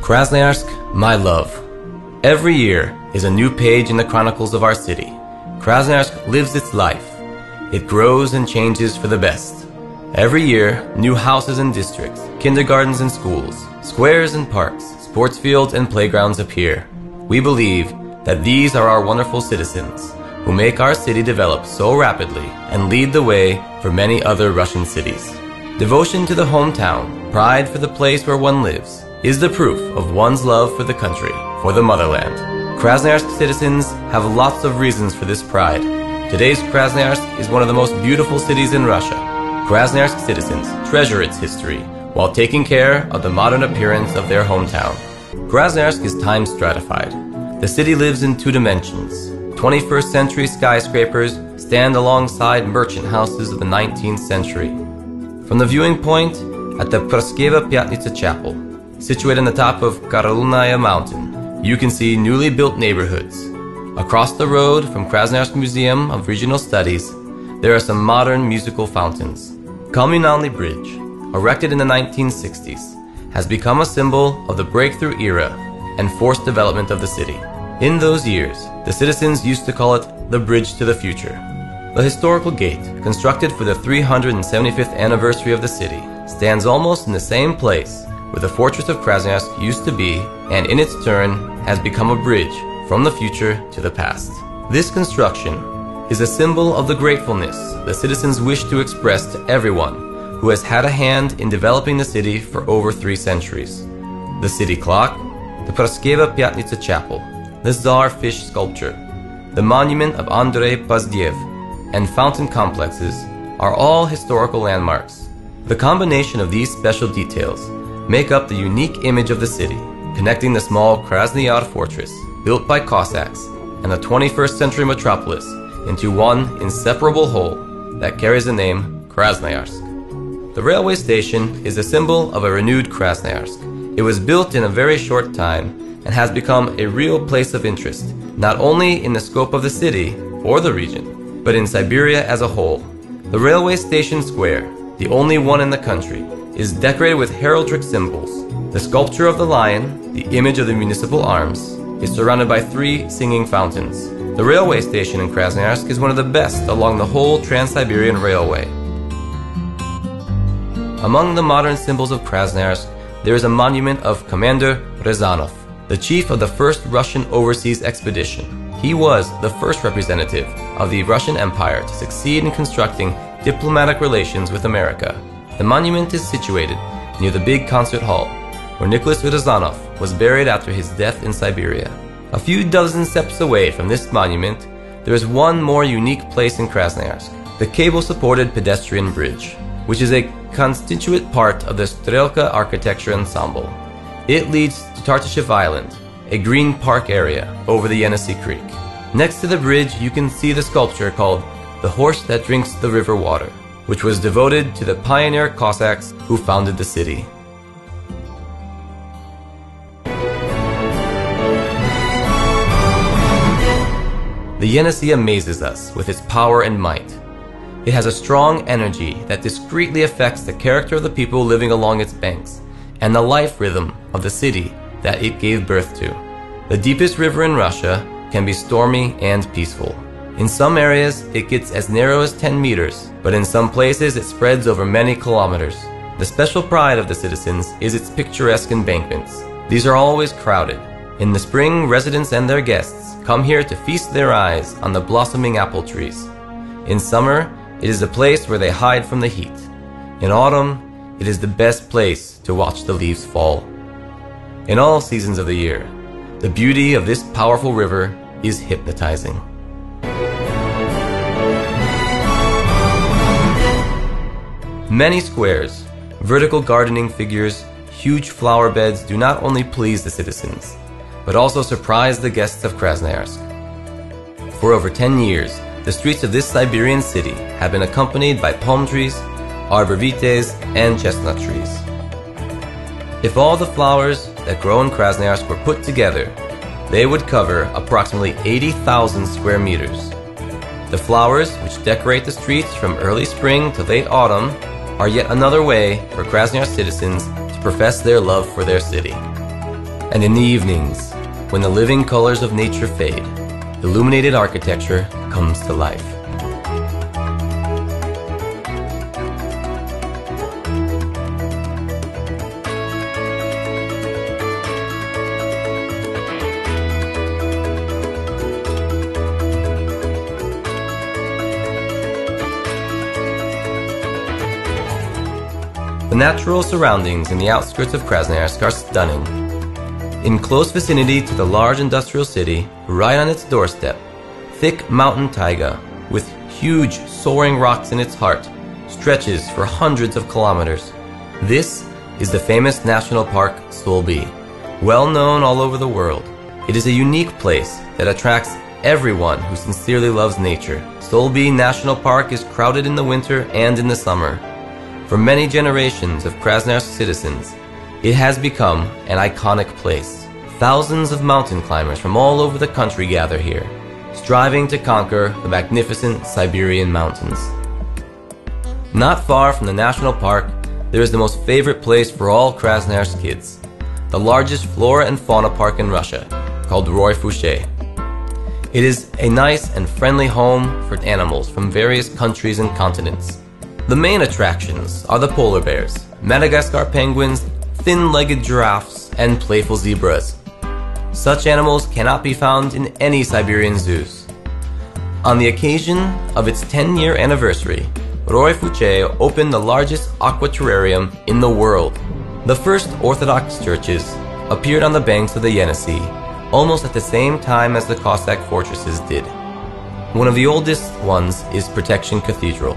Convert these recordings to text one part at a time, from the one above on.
Krasnoyarsk, my love. Every year is a new page in the chronicles of our city. Krasnoyarsk lives its life. It grows and changes for the best. Every year, new houses and districts, kindergartens and schools, squares and parks, sports fields and playgrounds appear. We believe that these are our wonderful citizens who make our city develop so rapidly and lead the way for many other Russian cities. Devotion to the hometown, pride for the place where one lives, is the proof of one's love for the country, for the motherland. Krasnoyarsk citizens have lots of reasons for this pride. Today's Krasnoyarsk is one of the most beautiful cities in Russia. Krasnoyarsk citizens treasure its history while taking care of the modern appearance of their hometown. Krasnoyarsk is time stratified. The city lives in two dimensions. 21st century skyscrapers stand alongside merchant houses of the 19th century. From the viewing point at the Praskeva Pyatnitsa Chapel, situated on the top of Karolnaya Mountain, you can see newly built neighborhoods. Across the road from Krasnoyarsk Museum of Regional Studies, there are some modern musical fountains. Kommunalny Bridge, erected in the 1960s, has become a symbol of the breakthrough era and forced development of the city. In those years, the citizens used to call it the Bridge to the Future. The historical gate, constructed for the 375th anniversary of the city, stands almost in the same place where the fortress of Krasnoyarsk used to be, and in its turn has become a bridge from the future to the past. This construction is a symbol of the gratefulness the citizens wish to express to everyone who has had a hand in developing the city for over 3 centuries. The city clock, the Praskeva Pyatnitsa Chapel, the Tsar fish sculpture, the monument of Andrei Pozdiev, and fountain complexes are all historical landmarks. The combination of these special details make up the unique image of the city, connecting the small Krasnoyar fortress, built by Cossacks, and the 21st century metropolis into one inseparable whole that carries the name Krasnoyarsk. The railway station is a symbol of a renewed Krasnoyarsk. It was built in a very short time and has become a real place of interest, not only in the scope of the city or the region, but in Siberia as a whole. The railway station square, the only one in the country, is decorated with heraldic symbols. The sculpture of the lion, the image of the municipal arms, is surrounded by 3 singing fountains. The railway station in Krasnoyarsk is one of the best along the whole Trans-Siberian Railway. Among the modern symbols of Krasnoyarsk, there is a monument of Commander Ryazanov, the chief of the first Russian overseas expedition. He was the first representative of the Russian Empire to succeed in constructing diplomatic relations with America. The monument is situated near the big concert hall, where Nicholas Ryazanov was buried after his death in Siberia. A few dozen steps away from this monument, there is one more unique place in Krasnoyarsk, the cable-supported pedestrian bridge, which is a constituent part of the Strelka architecture ensemble. It leads to Tartashev Island, a green park area over the Yenisei Creek. Next to the bridge, you can see the sculpture called The Horse That Drinks the River Water, which was devoted to the pioneer Cossacks who founded the city. The Yenisei amazes us with its power and might. It has a strong energy that discreetly affects the character of the people living along its banks and the life rhythm of the city that it gave birth to. The deepest river in Russia can be stormy and peaceful. In some areas, it gets as narrow as 10 meters, but in some places it spreads over many kilometers. The special pride of the citizens is its picturesque embankments. These are always crowded. In the spring, residents and their guests come here to feast their eyes on the blossoming apple trees. In summer, it is a place where they hide from the heat. In autumn, it is the best place to watch the leaves fall. In all seasons of the year, the beauty of this powerful river is hypnotizing. Many squares, vertical gardening figures, huge flower beds do not only please the citizens, but also surprise the guests of Krasnoyarsk. For over 10 years, the streets of this Siberian city have been accompanied by palm trees, arbor vitaes, and chestnut trees. If all the flowers that grow in Krasnoyarsk were put together, they would cover approximately 80,000 square meters. The flowers, which decorate the streets from early spring to late autumn, are yet another way for Krasnoyarsk citizens to profess their love for their city. And in the evenings, when the living colors of nature fade, illuminated architecture comes to life. The natural surroundings in the outskirts of Krasnoyarsk are stunning. In close vicinity to the large industrial city, right on its doorstep, thick mountain taiga, with huge soaring rocks in its heart, stretches for hundreds of kilometers. This is the famous national park Stolby, well known all over the world. It is a unique place that attracts everyone who sincerely loves nature. Stolby National Park is crowded in the winter and in the summer. For many generations of Krasnoyarsk citizens, it has become an iconic place. Thousands of mountain climbers from all over the country gather here, striving to conquer the magnificent Siberian mountains. Not far from the national park, there is the most favorite place for all Krasnoyarsk kids, the largest flora and fauna park in Russia, called Roy Fouché. It is a nice and friendly home for animals from various countries and continents. The main attractions are the polar bears, Madagascar penguins, thin-legged giraffes, and playful zebras. Such animals cannot be found in any Siberian zoos. On the occasion of its 10-year anniversary, Roy Fouché opened the largest aquaterrarium in the world. The first Orthodox churches appeared on the banks of the Yenisei, almost at the same time as the Cossack fortresses did. One of the oldest ones is Protection Cathedral,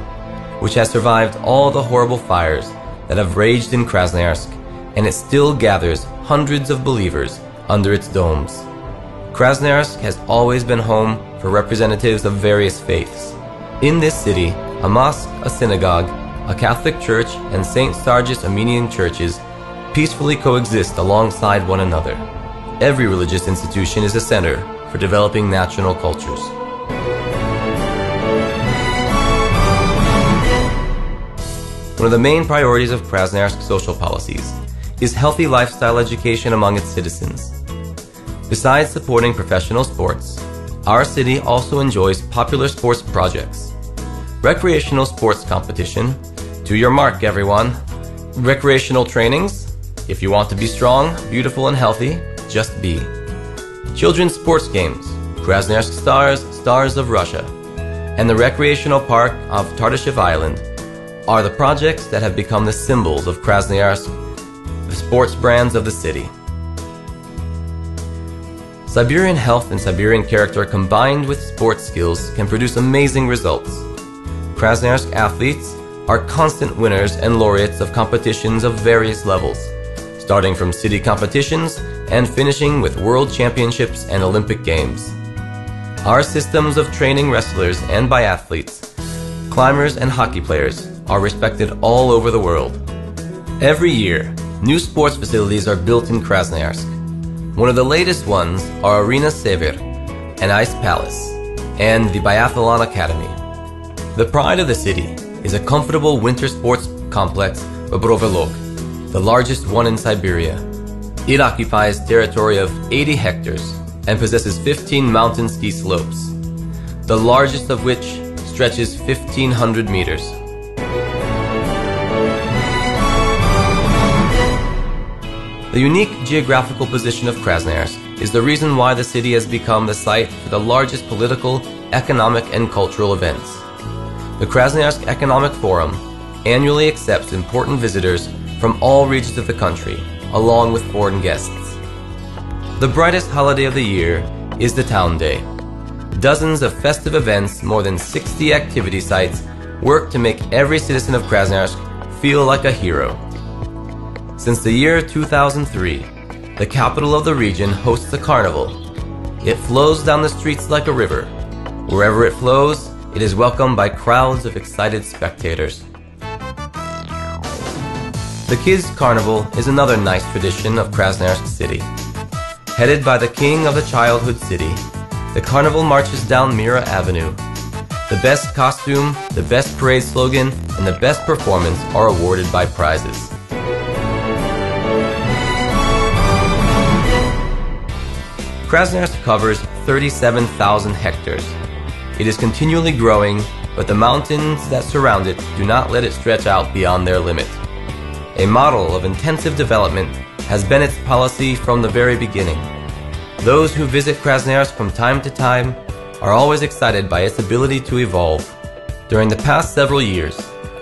which has survived all the horrible fires that have raged in Krasnoyarsk, and it still gathers hundreds of believers under its domes. Krasnoyarsk has always been home for representatives of various faiths. In this city, a mosque, a synagogue, a Catholic church, and St. Sargis Armenian churches peacefully coexist alongside one another. Every religious institution is a center for developing national cultures. One of the main priorities of Krasnoyarsk social policies is healthy lifestyle education among its citizens. Besides supporting professional sports, our city also enjoys popular sports projects. Recreational sports competition, to your mark everyone. Recreational trainings, if you want to be strong, beautiful and healthy, just be. Children's sports games, Krasnoyarsk Stars, Stars of Russia, and the recreational park of Tardashev Island are the projects that have become the symbols of Krasnoyarsk, the sports brands of the city. Siberian health and Siberian character combined with sports skills can produce amazing results. Krasnoyarsk athletes are constant winners and laureates of competitions of various levels, starting from city competitions and finishing with world championships and Olympic Games. Our systems of training wrestlers and biathletes, climbers and hockey players are respected all over the world. Every year, new sports facilities are built in Krasnoyarsk. One of the latest ones are Arena Sever, an ice palace, and the Biathlon Academy. The pride of the city is a comfortable winter sports complex, Bobrovelok, the largest one in Siberia. It occupies territory of 80 hectares and possesses 15 mountain ski slopes, the largest of which stretches 1,500 meters. The unique geographical position of Krasnoyarsk is the reason why the city has become the site for the largest political, economic, and cultural events. The Krasnoyarsk Economic Forum annually accepts important visitors from all regions of the country, along with foreign guests. The brightest holiday of the year is the Town Day. Dozens of festive events, more than 60 activity sites, work to make every citizen of Krasnoyarsk feel like a hero. Since the year 2003, the capital of the region hosts a carnival. It flows down the streets like a river. Wherever it flows, it is welcomed by crowds of excited spectators. The Kids' Carnival is another nice tradition of Krasnoyarsk city. Headed by the king of the childhood city, the carnival marches down Mira Avenue. The best costume, the best parade slogan, and the best performance are awarded by prizes. Krasnoyarsk covers 37,000 hectares. It is continually growing, but the mountains that surround it do not let it stretch out beyond their limit. A model of intensive development has been its policy from the very beginning. Those who visit Krasnoyarsk from time to time are always excited by its ability to evolve. During the past several years,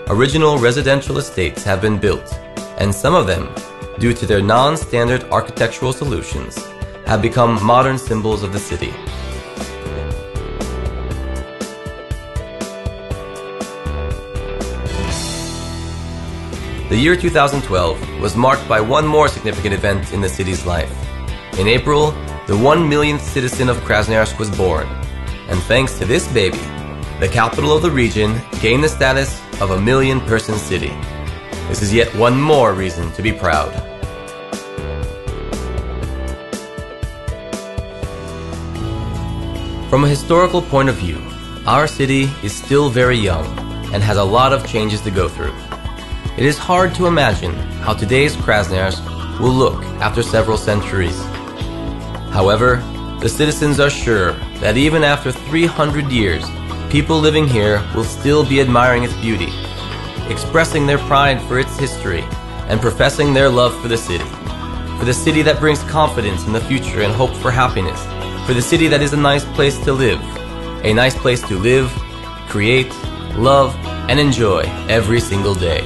original residential estates have been built, and some of them, due to their non-standard architectural solutions, have become modern symbols of the city. The year 2012 was marked by one more significant event in the city's life. In April, the 1 millionth citizen of Krasnoyarsk was born, and thanks to this baby, the capital of the region gained the status of a million-person city. This is yet one more reason to be proud. From a historical point of view, our city is still very young and has a lot of changes to go through. It is hard to imagine how today's Krasnoyarsk will look after several centuries. However, the citizens are sure that even after 300 years, people living here will still be admiring its beauty, expressing their pride for its history, and professing their love for the city that brings confidence in the future and hope for happiness, for the city that is a nice place to live, create, love, and enjoy every single day.